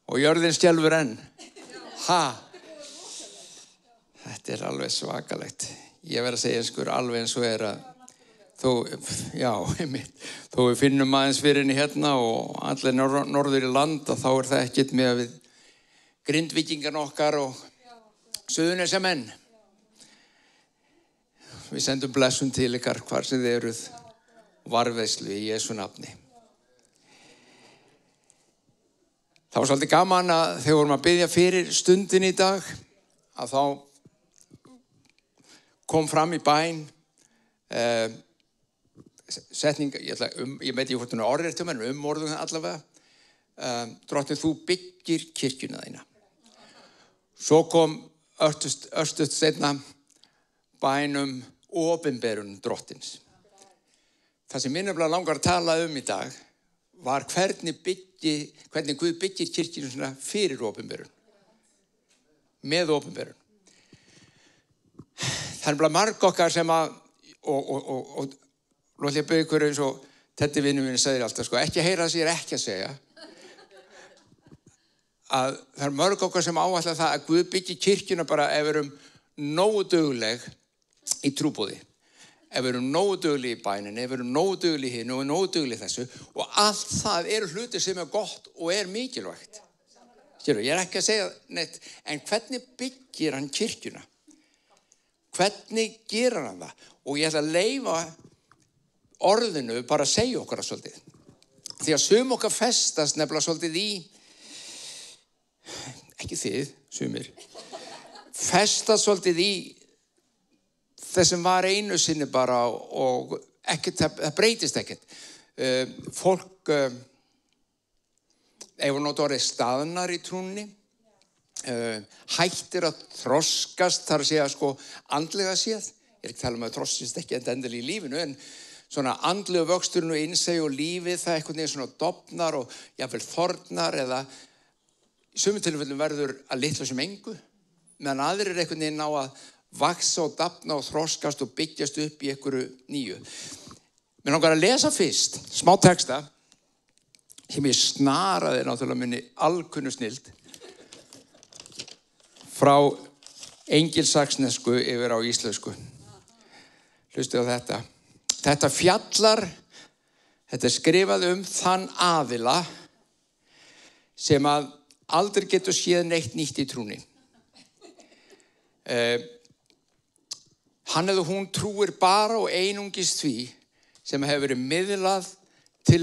og jörðin skelfur enn. Þetta alveg svakalegt. Ég verð að segja alveg eins og að þó við finnum aðeins fyrir henni hérna og allir norður í land, þá það ekkert með við Grindvíkingarna okkar og Suðurnesjamenn. Við sendum blessun til ykkar hvar sem þið eruð, varðveislu í Jesú nafni. Það var svolítið gaman að þegar vorum að biðja fyrir stundin í dag, að þá kom fram í bæn setning, ég veit ekki hvort hún orðréttum, en umorðum allavega. Drottinn, þú byggir kirkjuna þína. Svo kom örstutt seinna bæn opinberun drottins. Það sem mér langar að tala í dag var hvernig Guð byggir kirkjuna fyrir opinberun. Með opinberun. Það marg okkar sem að og nú ætla ég að biðja ykkur eins og Teddi vinur minn segir alltaf, ekki heyra það sem ég ekki að segja. Að það mörg okkar sem áætla það að Guð byggir kirkjuna bara ef við erum nógu dugleg í trúboði. Ef við erum nógu dugleg í bæninni, ef við erum nógu dugleg í hinu og nógu dugleg í þessu, og allt það eru hlutir sem gott og mikilvægt. Ég ekki að segja neitt, en hvernig byggir hann kirkjuna? Hvernig gerir hann það? Og ég ætla að leyfa orðinu bara að segja okkur að svolítið. Því að sum okkar festast nefnilega svolítið í, ekki þið, sumir, festast svolítið í þessum var einu sinni bara og ekkert, það breytist ekkert. Fólk, ef við nota orðið staðnar í trúnni, hættir að þroskast, þar að segja andlega séð. Ég ekki tala að þroskast ekki endilega í lífinu, en svona andlegu vöxturinn og innsæi og lífið, það einhvern veginn svona dofnar og jafnvel þornar, eða í sumum tilfellum verður að litlu sem engu, meðan aðrir einhvern veginn ná að vaksa og dafna og þroskast og byggjast upp í einhverju nýju. Mér langar að lesa fyrst smá texta sem ég snaraði náttúrulega minni alkunnu snilld frá engilsaxnesku yfir á íslensku. Hlustið á þetta. Þetta fjallar, þetta skrifað þann aðila sem að aldrei getur séð neitt nýtt í trúni. Hann eða hún trúir bara og einungis því sem hefur verið miðlað til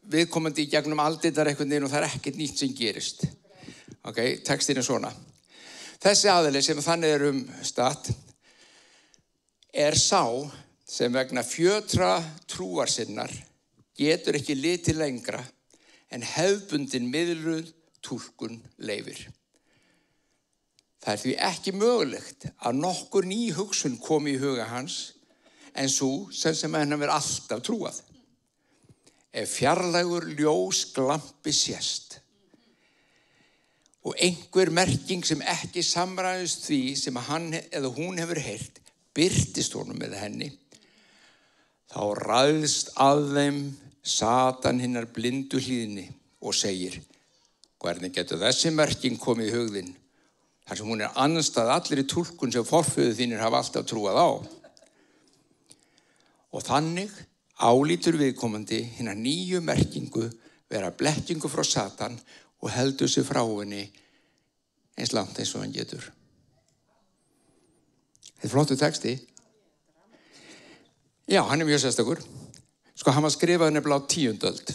viðkomandi í gegnum aldirnar einhvern veginn, og það ekkert nýtt sem gerist. Textin svona. Þessi aðili sem þannig statt sá sem vegna fjötra trúar sinnar getur ekki litið lengra en hefðbundin miðluð túlkun leyfir. Það því ekki mögulegt að nokkur ný hugsun komi í huga hans en sú sem hann hefur alltaf trúað. Ef fjarlægur ljós glampi sést og einhver merking sem ekki samræðist því sem hann eða hún hefur heyrt birtist honum með henni, þá ræðst að þeim Satan hinnar blindu hlýðni og segir: hvernig getur þessi merking komið í hugðin, þar sem hún andstæð allir í túlkun sem forfeður þínir hafa alltaf trúað á? Og þannig álítur viðkomandi hinnar nýju merkingu vera blekkingu frá Satan og heldur sig frá henni eins langt eins og hann getur. Þetta flottur texti. Já, hann mjög sérstakur. Hann var skrifað nefnilega á 10. öld.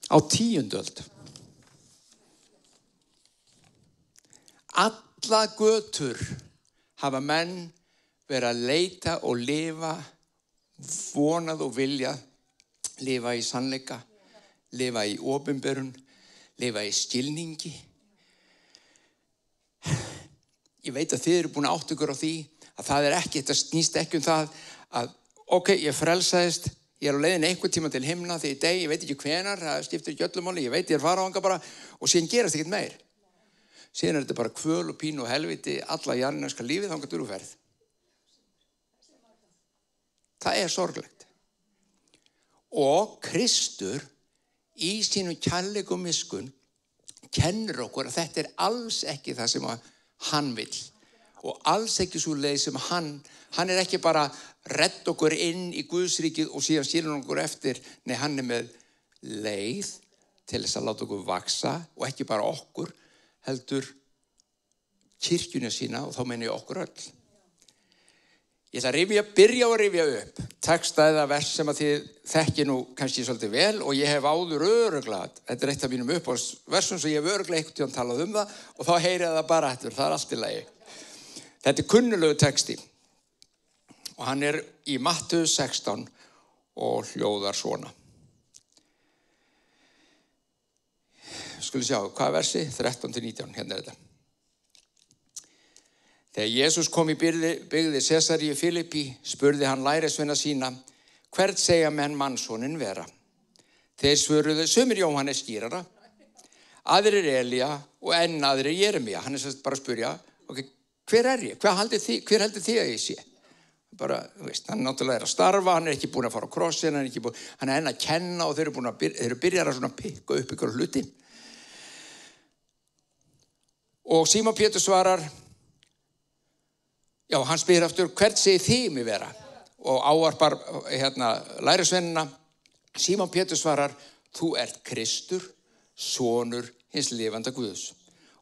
Á 10. öld. Alla götur hafa menn verið að leita og lifa, vonað og vilja, lifa í sannleika, lifa í opinberun, lifa í skilningi. Ég veit að þið eru búin að átta ykkur á því að það ekki, þetta snýst ekki það að ég frelsaðist, ég á leiðin einhvern tíma til himna þegar ég dey, ég veit ekki hvenar, það skiptir ekki öllu máli, ég veit ég fara á þangað bara og síðan gerast ekkert meir. Síðan þetta bara kvöl og pínu og helviti, alla jarðneska lífið þangað þú ferð. Það sorglegt. Og Kristur í sínum kærleik og miskunn kennir okkur að þetta alls ekki það sem hann vill og alls ekki svo leið sem hann ekki bara redd okkur inn í Guðsríkið og síðan skilur okkur eftir. Nei, hann með leið til þess að láta okkur vaksa og ekki bara okkur, heldur kirkjuna sína og þá meina ég okkur öll. Ég ætla að byrja að rifja upp texta eða vers sem að þið þekki nú kannski svolítið vel og ég hef áður örugglega, þetta eitt af mínum uppáhaldsversum sem ég hef örugglega einhvern tímann talað það og þá heyri ég það bara eftir, það allt í lagi. Þetta kunnulegu texti og hann í Mattheus 16 og hljóðar svona. Skulum sjá, hvað versi? 13-19, hérna þetta. Þegar Jesús kom í byggði Sesaríu Filippi, spurði hann lærisveina sína, hvert segja menn mannssonin vera? Þeir svöruðu, sumir Jóhannes skírara, aðrir Elía og enn aðrir Jeremía. Hann bara að spyrja, okay, hver ég? Hver heldur þið að ég sé? Bara, hann náttúrulega að starfa, hann ekki búin að fara á krossin, hann enn að kenna og þeir eru byrjar að pikka upp ykkur hluti. Og Símon Pétur svarar, já, hann spyr aftur, hvert segir þið mig vera? Og ávarpar lærisveinina. Símon Pétur svarar, þú ert Kristur, sonur hins lifanda Guðs.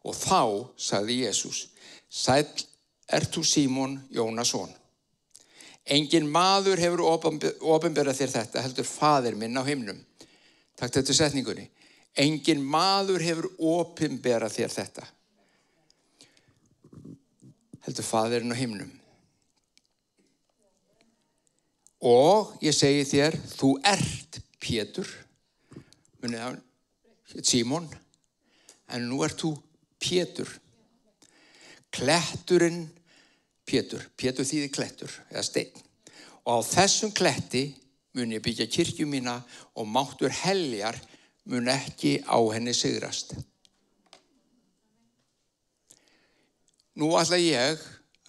Og þá sagði Jesús, sæll ert þú Símon Jónasson. Engin maður hefur opinberað þér þetta, heldur faðir minn á himnum. Takk þetta setningunni. Engin maður hefur opinberað þér þetta, heldur faðirinn á himnum. Og ég segi þér, þú ert Pétur, munið hann, Símon, en nú ert þú Pétur. Kletturinn Pétur þýðir klettur eða steinn. Og á þessum kletti mun ég byggja kirkju mína og máttur heljar mun ekki á henni sigrast. Nú ætla ég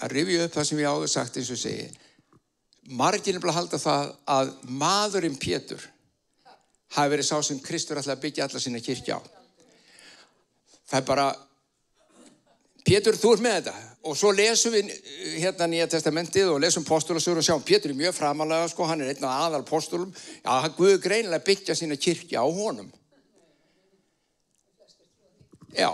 að rifja upp það sem ég áður sagt eins og segi. Margir nefnilega halda það að maðurinn Pétur hafi verið sá sem Kristur ætla að byggja alla sína kirkju á. Það bara, Pétur, þú ert með þetta. Og svo lesum við Nýja testamentið og lesum postulasögur og sjáum Pétur mjög framalega, hann einn af aðal postulum. Já, hann Guð greinilega byggja sína kirkju á honum. Já.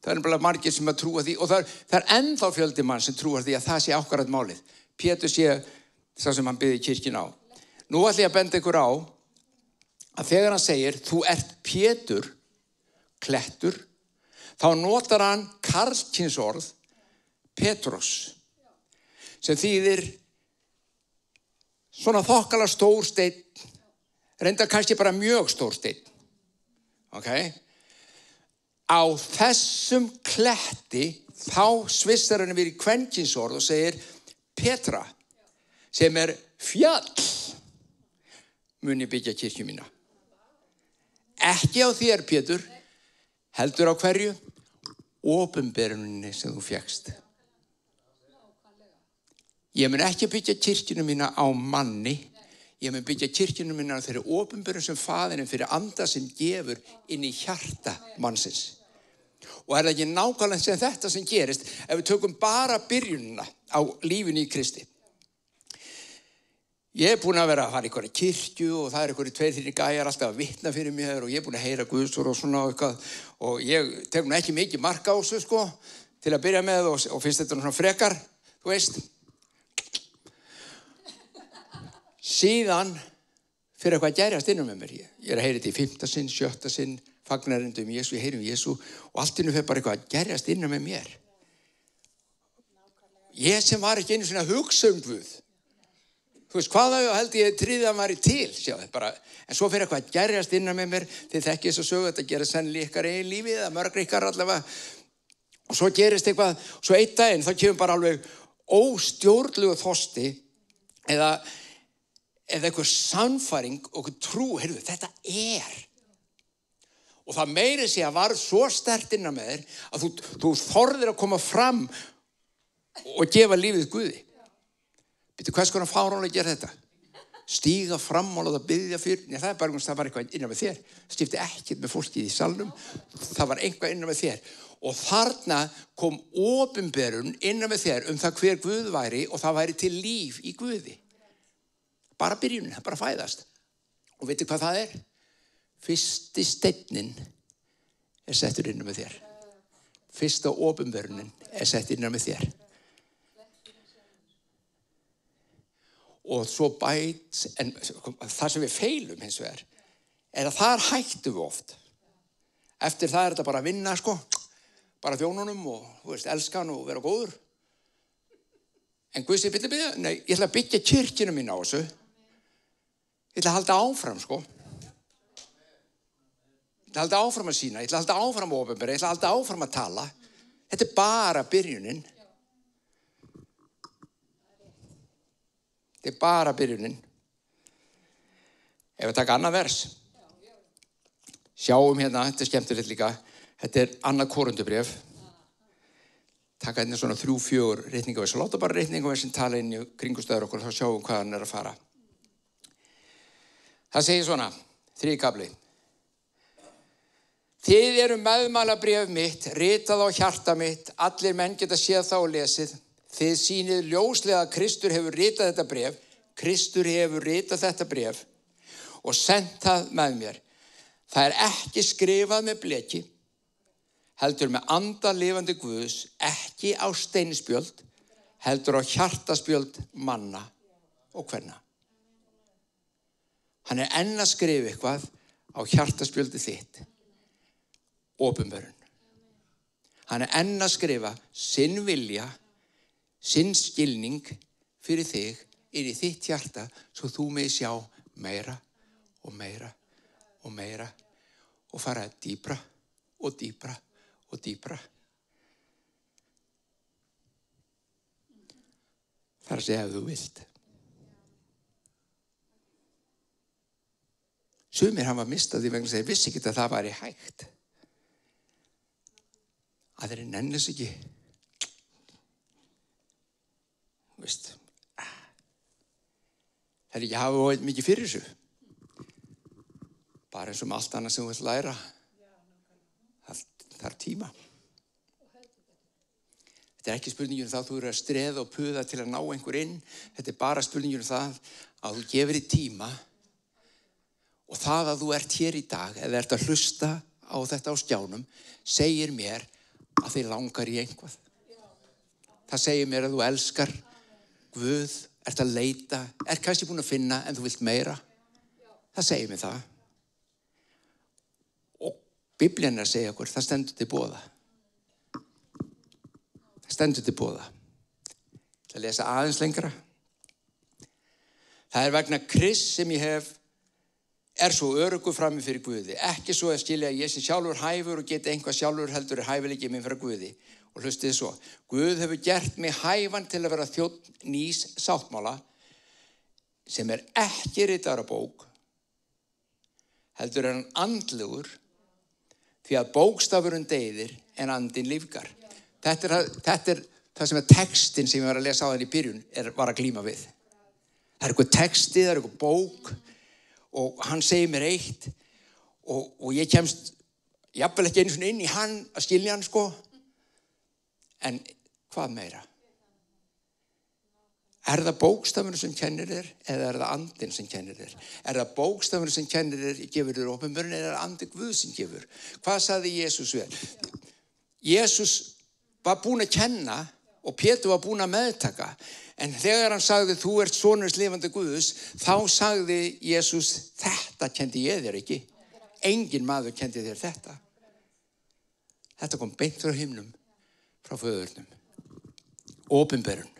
Það nefnilega margir sem að trúa því og það ennþá fjöldi mann sem trúar því að það sé akkúrat málið. Pétur sé það sem hann byggði kirkjuna á. Nú ætla ég að benda ykkur á að þegar hann segir þú ert Pétur, klettur, þá notar hann karlkynsorð Petros sem þýðir svona þokkalega stór steinn, reyndar kannski bara mjög stór steinn. Okay? Á þessum kletti þá svissar hann yfir í kvenkynsorð og segir Petra, sem fjall, mun ég byggja kirkju mína. Ekki á þér, Pétur, heldur á hverju? Opinberuninni sem þú fékkst. Ég mun ekki byggja kirkjuna mína á manni, ég mun byggja kirkjuna mína á þeirri opinberun sem faðirinn fyrir anda sem gefur inn í hjarta mannsins. Og það ekki nákvæmlega sem þetta sem gerist ef við tökum bara byrjunina á lífinu í Kristi. Ég búin að vera að fara í einhverja kirkju og það einhverju 2-3 gæjar alltaf að vitna fyrir mér og ég búin að heyra Guðsorð og svona eitthvað og ég tek nú ekki mikið mark á þessu til að byrja með og finnst þetta svona frekar, þú veist. Síðan fyrir eitthvað að gerjast innan með mér. Ég að heyra þetta í 5. sinn, 7. sinn, fagnarindum Jésu, ég heyri Jésu og allt innu fyrir bara eitthvað að gerjast innan með mér. Ég sem var ekki einu svona hugsa Guð. Þú veist, hvaða held ég tryðið að væri til, sjáðu, bara, en svo fyrir eitthvað að gerjast innan með mér, þið þekkið þess að sögu, þetta gerir sennilega ykkar eigin lífi, eða mörg ykkar allavega, og svo gerist eitthvað, svo einn daginn, þá kemur bara alveg óstjórnlegu þorsti, eða eitthvað sannfæring og eitthvað trú, heyrðu, þetta og það meiri sig að var svo sterkt innan með þér, að þú þorðir að koma fram og gefa lífið Guði. Býttu, hvers konar fáránlega gera þetta? stíga fram og láta biðja fyrir. Nei, það bara það var eitthvað innan með þér. Það skipti ekkert með fólkið í salnum. Það var eitthvað innan með þér. Og þarna kom opinberun innan með þér það hver Guð væri og það væri til líf í Guði. Bara byrjunin, það bara fæðast. Og veitir hvað það er? Fyrsti steinninn settur innan með þér. Fyrsta opinberunin sett innan með þér. Og svo en það sem við feilum hins vegar, að þar hættum við oft. Eftir það þetta bara að vinna, bara þjónunum og elska hann og vera góður. En Guð segir, byrja, nei, ég ætla að byggja kirkjuna mín á þessu. Ég ætla að halda áfram, Ég ætla að halda áfram að sína, ég ætla að halda áfram að opinbera, ég ætla að halda áfram að tala. Þetta bara byrjunin. Þetta bara byrjunin. Ef við taka annað vers. Sjáum hérna, þetta skemmtilegt líka. Þetta annað Korintubréf. Taka hérna svona 3-4 ritningavers. Láta bara ritningaversin tala inn í kringumstæður okkur, þá sjáum hvað hann að fara. Það segir svona, 3. kafli. Þið eru meðmælabréf mitt, ritað á hjarta mitt, allir menn geta séð það og lesið. Þið sýnið ljóslega að Kristur hefur ritað þetta bréf. Kristur hefur ritað þetta bréf og sent það með mér. Það er ekki skrifað með bleki, heldur með anda lifandi Guðs, ekki á steinspjöld, heldur á hjartaspjöld manna og kvenna. Hann er enn að skrifa eitthvað á hjartaspjöldi þitt. Opinberun. Hann er enn að skrifa sinn vilja, sinn skilning fyrir þig inn í þitt hjarta svo þú megi sjá meira og meira og meira og fara dýpra og dýpra og dýpra. Það er að segja ef þú vilt. Sumir hafa mistað því vegna þess að þeir vissi ekki að það væri hægt. Að þeir nennis ekki. Veist. Það er ekki að hafa mikið fyrir þessu. Bara eins og allt annað sem þú vilt læra. Það er tíma. Þetta er ekki spurningin þá þú eru að streða og puða til að ná einhver inn. Þetta er bara spurningin það að þú gefur þér tíma og það að þú ert hér í dag eða ert að hlusta á þetta á skjánum segir mér að þið langar í einhvað. Það segir mér að þú elskar Guð, ert að leita, kannski búin að finna en þú vilt meira. Það segir mér það. Og Biblían er að segja okkur, það stendur til boða. Það stendur til boða. Ég ætla að lesa aðeins lengra. Það er vegna Krists sem ég er svo öruggur frammi fyrir Guði. Ekki svo að skilja að ég sé sjálfur hæfur og geti einhvað sjálfur heldur hæfileiki minn fyrir Guði. Og hlustið svo, Guð hefur gert mig hæfan til að vera þjónn nýs sáttmála sem er ekki ritaður á bók, heldur er hann andlegur því að bókstafurinn deyðir en andinn lífgar. Þetta er það sem er textin sem ég var að lesa á þenni í byrjun var að glíma við. Það er eitthvað texti, það er eitthvað bók og hann segir mér eitt og ég kemst jafnvel ekki einu svona inn í hann að skilja hann en hvað meira? Er það bókstafurinn sem kennir þér eða er það andinn sem kennir þér? Er það bókstafurinn sem kennir þér, gefur þér opinberun eða er það andi Guð sem gefur? Hvað sagði Jesús við? Jesús var búinn að kenna og Pétur var búinn að meðtaka. En þegar hann sagði þú ert sonur lifandi Guðs, þá sagði Jesús þetta kendi ég þér ekki. Engin maður kendi þér þetta. Þetta kom beint frá himnum. Frá föðurnum. Opinberun.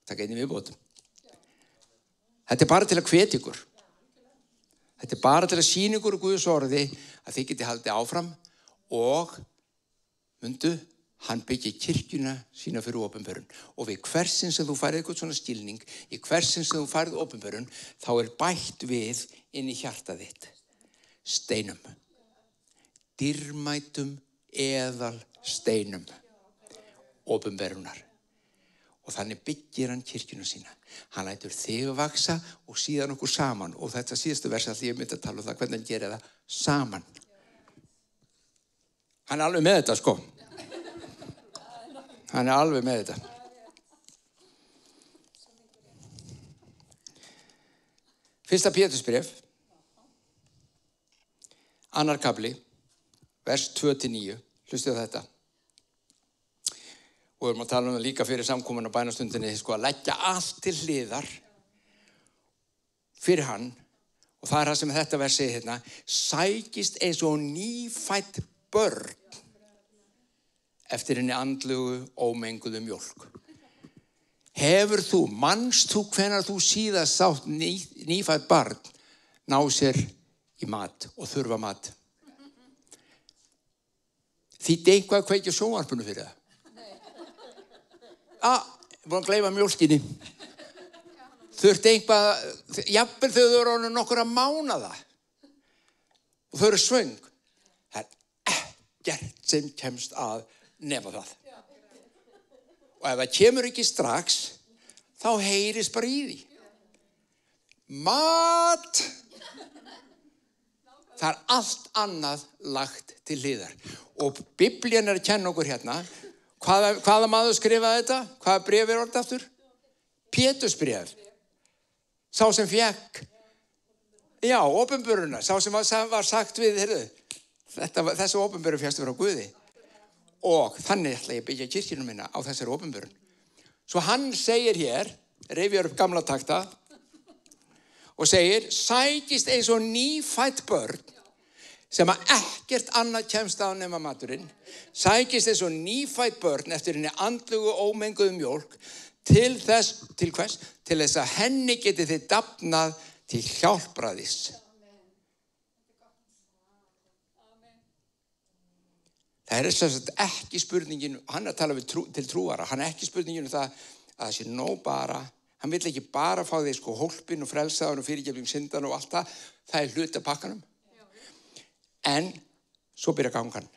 Takk einnig viðbót. Þetta er bara til að hvetja ykkur. Þetta er bara til að sýna ykkur úr Guðs orði að þið geti haldið áfram og mundu, hann byggir kirkjuna sína fyrir opinberun. Og við hversin sem þú færið eitthvað svona skilning, í hversin sem þú færið opinberun, þá er bætt við inn í hjartað þitt. Steinum. Dýrmætum eðal steinum opinberunar. Og þannig byggir hann kirkjuna sína. Hann lætur þig vaksa og síðan okkur saman. Og þetta síðustu vers að ég myndi að tala um það, hvernig hann gerir það saman. Hann alveg með þetta, sko. Hann alveg með þetta. Fyrsta Pétursbréf, 2. kafli, vers 2-9. Hlustið á þetta. Og við erum að tala um það líka fyrir samkomin á bænastundinni, sko, að leggja allt til hliðar fyrir hann. Og það það sem þetta vers segir hérna, sækist eins og nýfætt börn eftir henni andlugu ómenguðu mjólk. Manst þú hvenær þú síðast sátt nýfætt barn ná sér í mat og þurfa mat? Þýddi eitthvað að kveikja sjónvarpinu fyrir það? Búin að gleyma mjólkinni. Þurfti eitthvað, jafnvel þau eru orðin nokkura mánaða og þau eru svöng. Það ekkert sem kemst að nema það. Og ef það kemur ekki strax, þá heyrist bara í því. Mat! Það allt annað lagt til hliðar. Og Biblían að kenna okkur hérna, hvaða maður skrifaði þetta? Hvaða bréf orðið aftur? Pétursbréf. Sá sem fékk, opinberuna. Sá sem var sagt við, þessu opinberu fékkstu frá Guði. Og þannig ætla ég að byggja kirkjuna minna á þessari opinberun. Svo hann segir hér, rifjar upp gamla takta og segir, sækist eins og nýfætt börn sem að ekkert annað kemst á nema maturinn, sækist eins og nýfætt börn eftir henni andlugu ómenguðu mjólk til þess að henni geti þið dafnað til hjálpræðis. Það sem sagt ekki spurningin, hann er að tala til trúara, hann er ekki spurningin það að það sé nóg bara, hann vill ekki bara fá því hólpin og frelsaðan og fyrirgefning syndan og allt það, það er hluti af pakkanum. En svo byrja gangan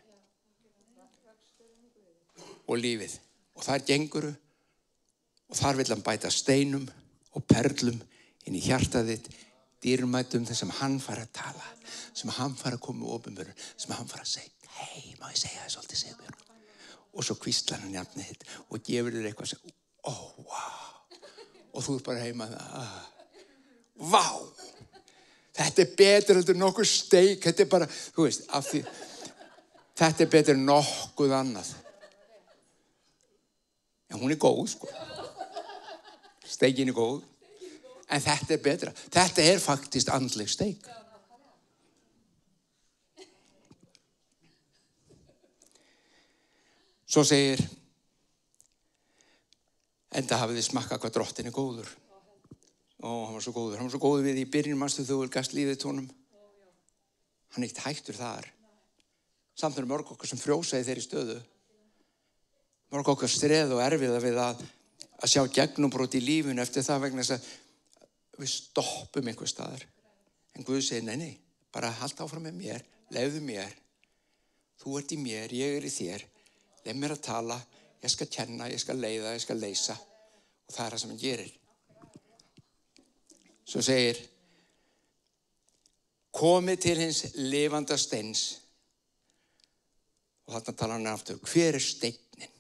og lífið og þar genguru og þar vill hann bæta steinum og perlum inn í hjartað þitt, dýrmætum þess sem hann fara að tala, sem hann fara að koma opinberun, sem hann fara að segja. Hei, má ég segja það svolítið, Sigbjörn? Og svo hvíslar hann jafnið þitt og gefur þér eitthvað sem, og þú bara heima það, vá, þetta betur heldur nokkuð steik, þetta bara, þú veist, af því, þetta betur nokkuð annað. En hún góð, sko. Steikin góð, en þetta betra. Þetta faktist andleg steik. Svo segir, enda hafið þið smakkað hvað drottinn góður. Hann var svo góður við í byrjun, manstu þú gast lífið tónum. Hann eitt hættur þar. Samt mörg okkar sem frjósa í þeirri stöðu. Mörg okkar streð og erfiða við að sjá gegnumbrot í lífinu eftir það vegna þess að við stoppum einhver staðar. En Guð segir, nei, bara halda áfram með mér, leyfðu mér. Þú ert í mér, ég er í þér. Leif mér að tala, ég skal kenna, ég skal leiða, ég skal leysa. Og það það sem hann gerir. Svo segir, komið til hins lifanda steins. Og þarna talar hann aftur, hver steinin?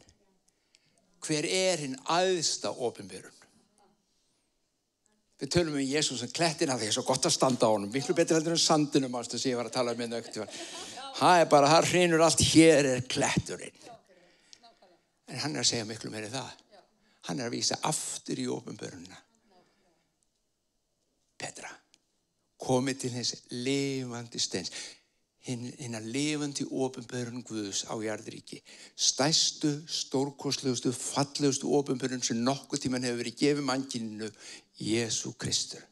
Hver hinn æðsta opinberun? Við tölum Jesús sem klettina, því svo gott að standa á honum. Miklu betur heldur en sandinum, ástu sem ég var að tala með nögt. Það hrynur allt, hér kletturinn. En hann að segja miklu meiri það. Hann að vísa aftur í opinberunina. Petra, komið til hins lifandi steins. Hinna lifandi opinberun Guðs á jarðríki. Stærstu, stórkostlegustu, fallegustu opinberun sem nokkuð tímann hefur verið gefið mannkyninu, Jesú Kristur.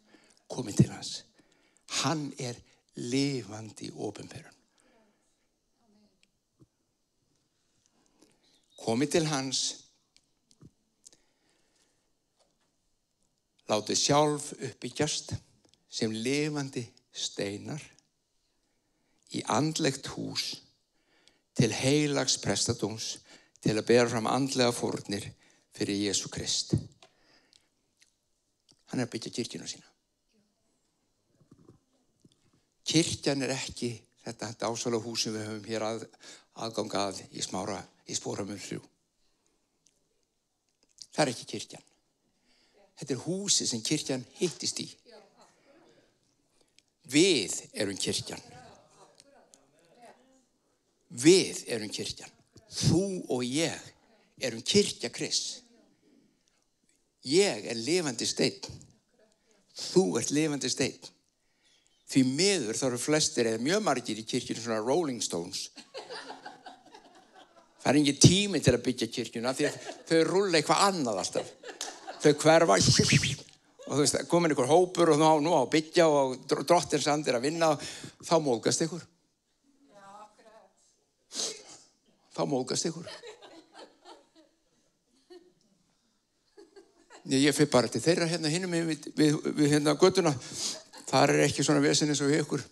Komið til hans. Hann lifandi opinberun. Komið til hans, látið sjálf uppbyggjast sem lifandi steinar í andlegt hús til heilags prestadóms, til að bera fram andlega fórnir fyrir Jesú Krist. Hann að byggja kirkjuna sína. Kirkjan ekki þetta dásalega hús sem við höfum hér aðgang að í Sporamöl 3. Það ekki kirkjan. Þetta húsið sem kirkjan hittist í. Við erum kirkjan. Við erum kirkjan. Þú og ég erum kirkja Krists. Ég lifandi steinn. Þú ert lifandi steinn. Því miður þá eru flestir eða mjög margir í kirkjunum svona Rolling Stones. Það engin tími til að byggja kirkjuna því að þau rúlla eitthvað annað alltaf. Þau hverfa og þú veist, komin einhver hópur og nú á að byggja og drottins andi að vinna, þá móðgast ykkur. Þá móðgast ykkur. Ég fyrir bara til þeirra hérna hinum við hérna göttuna. Það ekki svona vesen eins og við ykkur.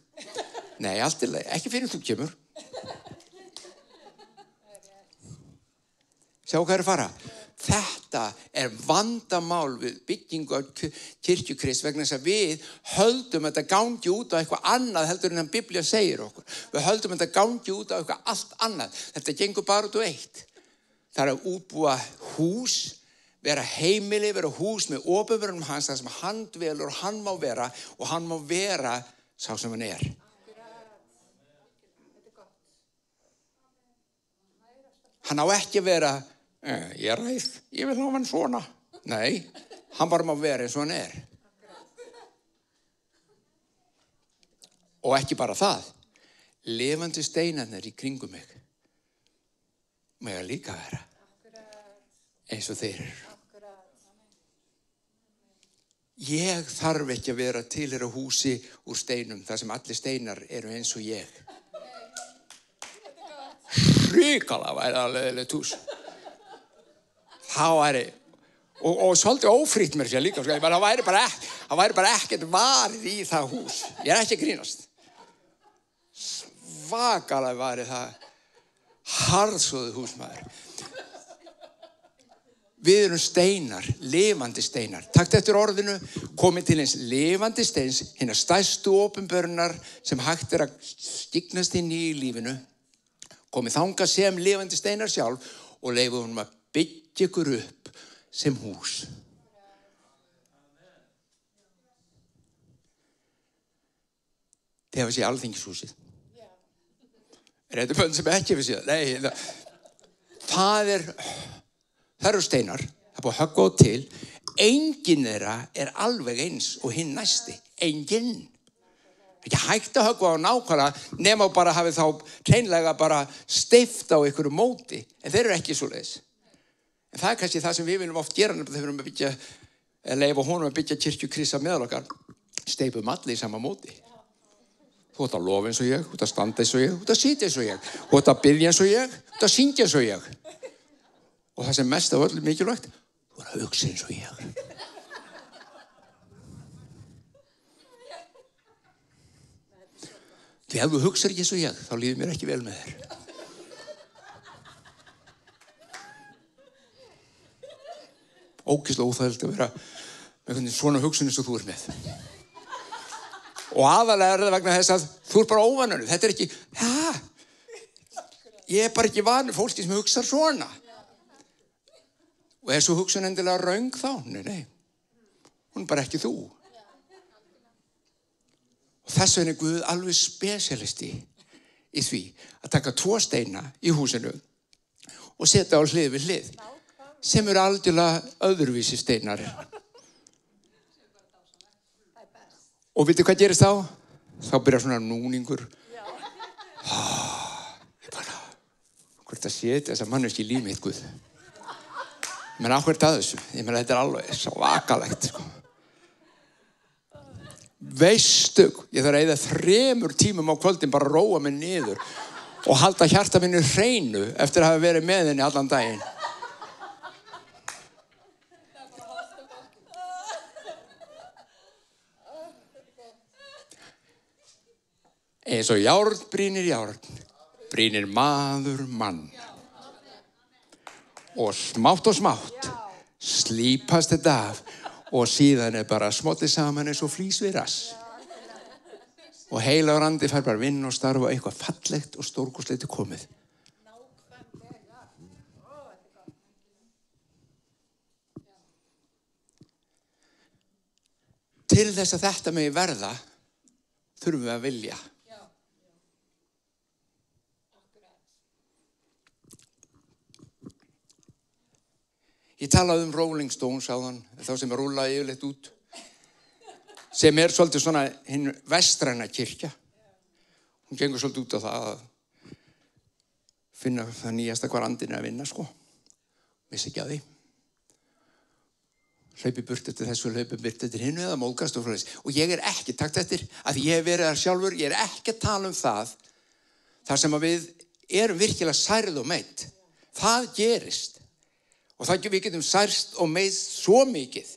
Nei, allt lagi, ekki fyrir þú kemur. Sjá hvað fara. Þetta vandamál við byggingu af kirkju Krists vegna þess að við höldum þetta gangi út á eitthvað annað heldur en Biblían segir okkur. Við höldum þetta gangi út á eitthvað allt annað. Þetta gengur bara út á eitt. Það að útbúa hús, vera heimili, vera hús með opinberunum hans, það sem hann dvelur og hann má vera og hann má vera sá sem hann er. Hann á ekki vera ég ræð, ég vil hafa hann svona. Nei, hann bara má vera eins og hann er. Og ekki bara það. Lifandi steinarnir í kringum mig mega líka vera eins og þeir eru. Ég þarf ekki að vera tilheyra húsi úr steinum þar sem allir steinar eru eins og ég. Hrikalega væri það leiðilegt hús. Það væri, og svolítið ófrítt mér sér líka, það væri bara ekkert varið í það hús. Ég ekki að grínast. Svakalega væri það harðsóðu húsmaður. Við erum steinar, lifandi steinar. Takk eftir orðinu, komið til eins lifandi steins, hinna stærstu opinberunar sem hægt að skyggnast inn í lífinu. Komið þangað sem lifandi steinar sjálf og leyfum honum að byggja ykkur upp sem hús. Þið hafa séð Alþingishúsið. Þetta bönn sem ekki við séð. Nei, það eru steinar. Það búið að höggva á til. Enginn þeirra alveg eins og hinn næsti. Enginn. Ekki hægt að höggva á nákvæmlega nema bara hafi þá hreinlega bara steypt á einhverju móti. En þeir eru ekki svoleiðis. En það kannski það sem við viljum oft gera þegar við erum að byggja, eða leyfa honum að byggja kirkju Krists á meðal okkar. Steypum allir í sama móti. Þú ert að lofa eins og ég, þú ert að standa eins og ég, þú ert að sitja eins og ég, þú ert að biðja eins og ég, þú ert að syngja eins og ég. Og það sem mest af öllu mikilvægt, þú ert að hugsa eins og ég. Því ef þú hugsar ekki eins og ég, þá líður mér ekki vel með þér. Ógeðslega óþægilegt að vera með svona hugsun eins og þú ert með. Og aðalega það vegna þess að þú ert bara óvanur. Þetta ekki, ég bara ekki vanur fólki sem hugsar svona. Og svo hugsun endilega röng þá? Nei. Hún bara ekki þú. Og þess vegna Guð alveg spesialisti í því að taka 2 steina í húsinu og setja á hlið við hlið. Sem eru algjörlega öðruvísi steinar. Og veitu hvað gerist þá? Þá byrjar svona núningur. Ég bara, hvort að setja þessa manneskju í líf mitt, Guð. Ég meina, áhvert að þessu. Ég meina, þetta alveg svakalegt, sko. Veistu, ég þarf að eyða 3 tímum á kvöldin bara að róa mig niður og halda hjarta minni hreinu eftir að hafa verið með henni allan daginn. Eins og járn brýnir járn, brýnir maður mann. Og smátt slípast þetta af og síðan bara smollið saman eins og flís við rass. Og heilagur andi fær bara vinna og starfa og eitthvað fallegt og stórkostlegt komið. Til þess að þetta megi verða þurfum við að vilja. Ég talaði Rolling Stones áðan, þá sem rúllaði yfirleitt út, sem svolítið svona hinn vestræna kirkja. Hún gengur svolítið út á það að finna það nýjasta hvar andinn að vinna, sko. Vissi ekki að því. Hlaupi burt eftir þessu, hlaupi burt eftir hinu eða móðgast og frá þess. Og ég ekki takt eftir, að ég hef verið þar sjálfur, ég ekki að tala það, þar sem að við erum virkilega særð og meitt. Það gerist. Og það við getum særst og meiðst svo mikið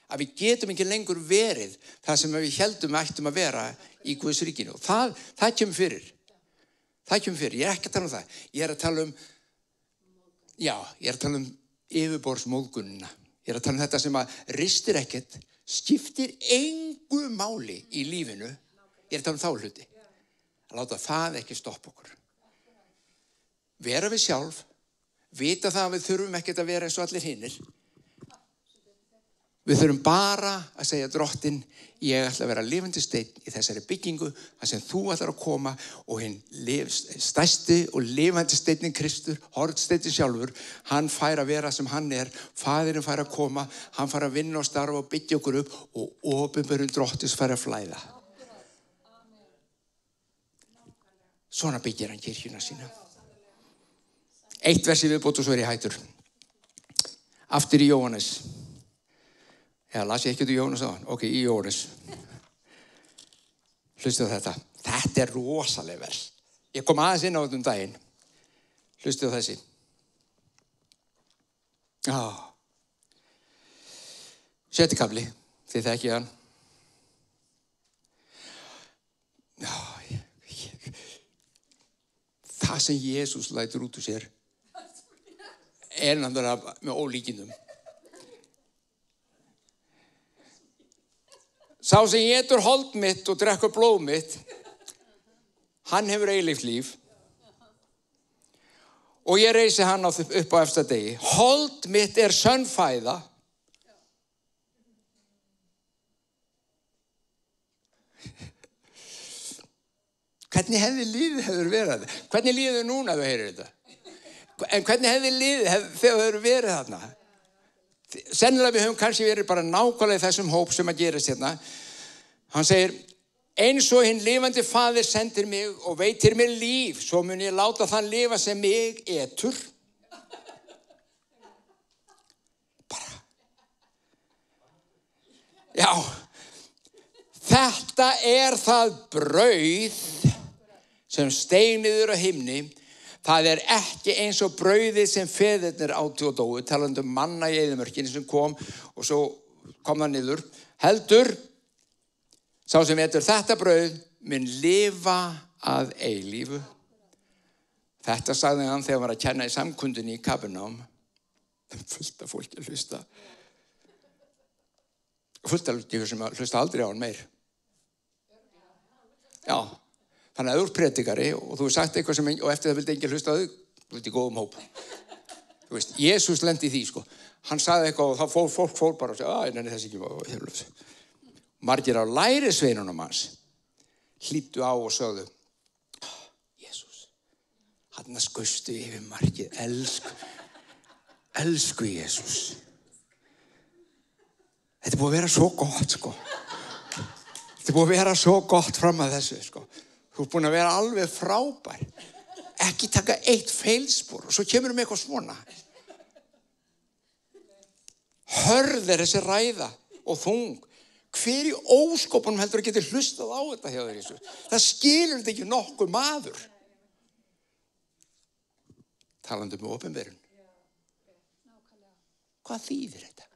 að við getum ekki lengur verið það sem við heldum ættum að vera í Guðs ríkinu. Og það kemur fyrir. Það kemur fyrir. Ég ekki að tala það. Ég að tala um yfirborðsmóðgunina. Ég að tala þetta sem að ristir ekkert, skiptir engu máli í lífinu. Ég að tala þá hluti. Að láta það ekki stoppa okkur. Vera við sjálf. Vita það að við þurfum ekkert að vera eins og allir hinir. Við þurfum bara að segja Drottinn, ég ætla að vera lifandi steinn í þessari byggingu, þar sem þú ætlar að koma og hinn stærsti og lifandi steinn Kristur, hornsteinn sjálfur, hann fær að vera sem hann faðirinn fær að koma, hann fær að vinna og starfa og byggja okkur upp og opinberun Drottins fær að flæða. Svona byggir hann kirkjuna sína. Eitt versi viðbót og svo ég hættur. Aftur í Jóhannes. Eða las ég ekki til Jóhannes á hann? Ok, í Jóhannes. Hlustið á þetta. Þetta rosaleg vers. Ég kom aðeins inn á þetta daginn. Hlustið á þessi. Sjötti kafli. Þið þekkið hann. Það sem Jesús lætur út úr sér náttúrulega með ólíkindum. Sá sem étur hold mitt og drekkur blóð mitt, hann hefur eilíft líf. Og ég reisi hann upp á efsta degi. Hold mitt sönn fæða. Hvernig hefði lífið verið? Hvernig lífið núna þú heyrir þetta? En hvernig hefði lífið þegar þú hefur verið þarna? Sennilega við höfum kannski verið bara nákvæmlega í þessum hóp sem að gerast hérna. Hann segir, eins og hinn lifandi faðir sendir mig og veitir mér líf, svo mun ég láta þann lifa sem mig etur. Bara. Já, þetta það brauð sem steig niður á himni. Það ekki eins og brauðið sem feðurnir átu og dóu, talandi um manna í eyðimörkinni sem kom og svo kom það niður. Heldur, sá sem etur þetta brauð mun lifa að eilífu. Þetta sagði hann þegar hann var að kenna í samkundinni í Kapernaum. Fullt af fólki að hlusta. Fullt af fólki sem hlusta aldrei á hann meir. Já. Þannig að þú predikari og þú sagt eitthvað sem, og eftir það vildi enginn hlusta á þau, þú ert í góðum hóp. Þú veist, Jesús lendi í því, sko. Hann sagði eitthvað og þá fólk fór bara og sagði, nenni þessi ekki. Margir á lærisveinunum hans hlýddu á og sögðu, Jesús, hann skaustu yfir margir, elsku Jesús. Þetta búið að vera svo gott, sko. Þetta búið að vera svo gott fram að þessu, sko. Þú búin að vera alveg frábær. Ekki taka eitt feilspor og svo kemur með eitthvað svona. Hörð þessi ræða og þung. Hver í óskopunum heldur að geta hlustað á þetta hjá þér, Jesús? Það skilur þetta ekki nokkur maður. Talandi um opinberun. Hvað þýðir þetta?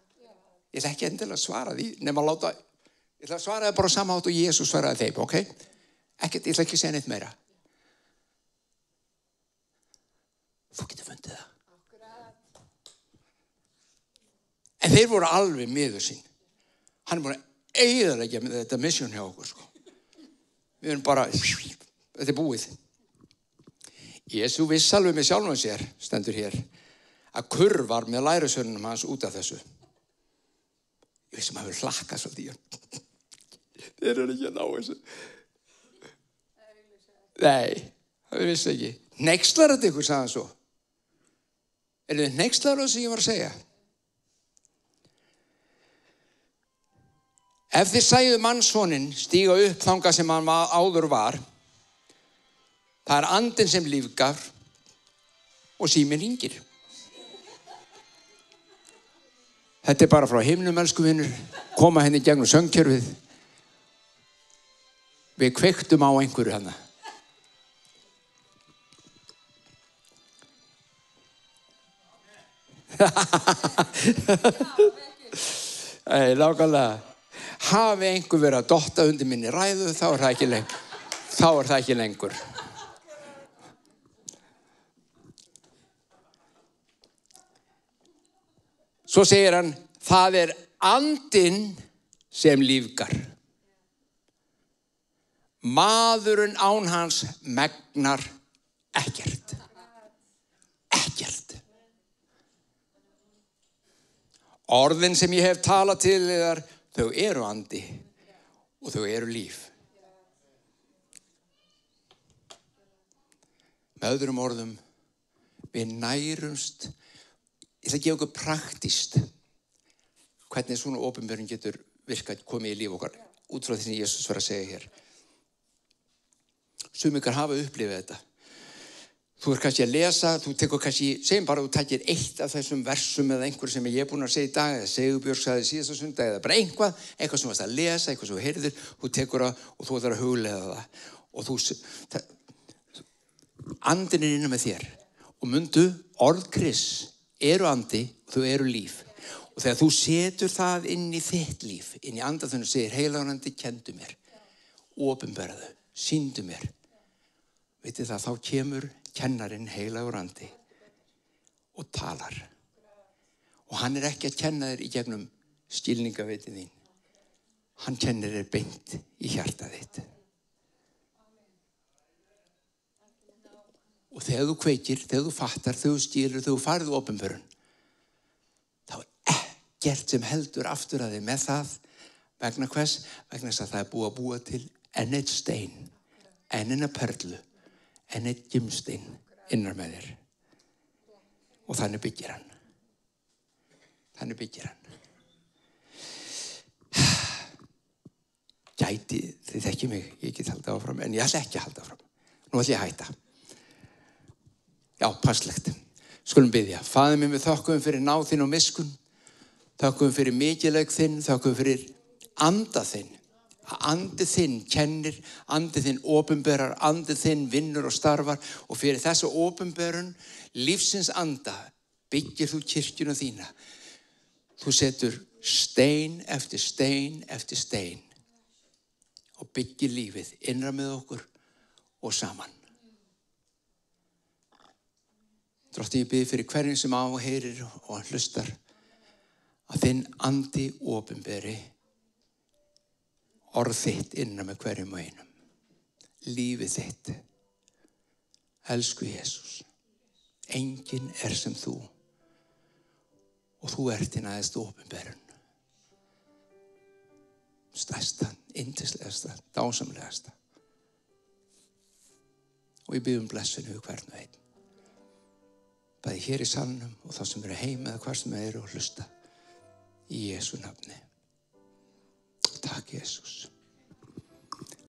Ég ætla ekki endilega að svara því, nema að láta, ég ætla að svara það bara saman átt og Jesús svaraði þeim, ok? Ekkert, ég ætla ekki að segja neitt meira. Þú getur fundið það. En þeir voru alveg miður sín. Hann búin að eyðileggja með þetta mission hjá okkur, sko. Við erum bara, þetta búið. Jesú viss alveg með sjálfum sér, stendur hér, að kurr var með lærisveinunum hans út af þessu. Ég veist sem hafi hlakkað svolítið í hann. Þeir eru ekki að ná þessu. Nei, það vissi ekki. Hneykslar þetta ykkur, sagði hann svo. Er þið hneykslar á þessu ég var að segja? Ef þið sæðu mannssoninn stíga upp þangað sem hann áður var, það er andinn sem lífgar og síminn hringir. Þetta er bara frá himnum, elsku vinur, koma henni gegnum söngkerfið. Við kveiktum á einhverju hana. Nei, nákvæmlega. Hafi einhver verið að dotta undir minni ræðu, þá er það ekki lengur. Svo segir hann, það er andinn sem lífgar. Maðurinn án hans megnar ekkert. Ekkert. Orðin sem ég hef talað til þér, þau eru andi og þau eru líf. Með öðrum orðum, við nærumst. Ég ætla að gefa okkur praktískt hvernig svona opinberun getur virkað komið í líf okkar út frá því sem Jesús var að segja hér. Sumir ykkar hafa upplifað þetta. Þú er kannski að lesa, þú tekur kannski, segjum bara þú takir eitt af þessum versum eða einhver sem ég er búin að segja í dag, eða Sigurbjörg sagði síðasta sunnudag, eða bara eitthvað sem þú varst að lesa, eitthvað sem þú heyrðir, þú tekur það og þú ætlar að hugleiða það. Og andinn er innan með þér. Og mundu, orð Krists eru andi og þau eru líf. Og þegar þú setur það inn í þitt líf, inn í andaþunum, segir heilagur andi, kenndu mér, opinberaðu, sýndu mér. Vitið það, þá kemur kennarinn heilagur andi og talar. Og hann er ekki að kenna þér í gegnum skilningaveitið þín. Hann kennir þér beint í hjartað þitt. Og þegar þú kveikir, þegar þú fattar, þegar þú skilur, þegar þú farið opinberun, þá er ekkert sem heldur aftur að þig með það. Vegna hvers? Vegna þess að það er búið að búa til enn eitt stein, enn eina perlu, enn eitt gimstein innar með þér. Og þannig byggir hann. Þannig byggir hann. Gæti, þið þekkið mig, ég get haldið áfram, en ég ætla ekki að halda áfram. Nú ætla ég að hætta. Já, passlegt. Skulum biðja. Faðir minn, við þökkum fyrir náð þinn og miskun. Þökkum fyrir mikilvæg þinn, þökkum fyrir anda þinn. Andi þinn kennir, andi þinn opinberar, andi þinn vinnur og starfar og fyrir þessu opinberun lífsins anda byggir þú kirkjuna þína. Þú setur stein eftir stein eftir stein og byggir lífið innra með okkur og saman. Drottinn, ég bið fyrir hverjum sem áheyrir og hlustar að þinn andi opinberi orð þitt innan með hverjum og einum. Lífið þitt. Elsku Jesús. Enginn er sem þú. Og þú ert hinn aðeins opinberun. Stærsta, yndislegasta, dásamlegasta. Og ég bið blessun yfir hvern og einn. Bæði hér í salnum og þá sem eru heima eða hvar sem eru og hlusta. Í Jesú nafni. Takk, Jesús.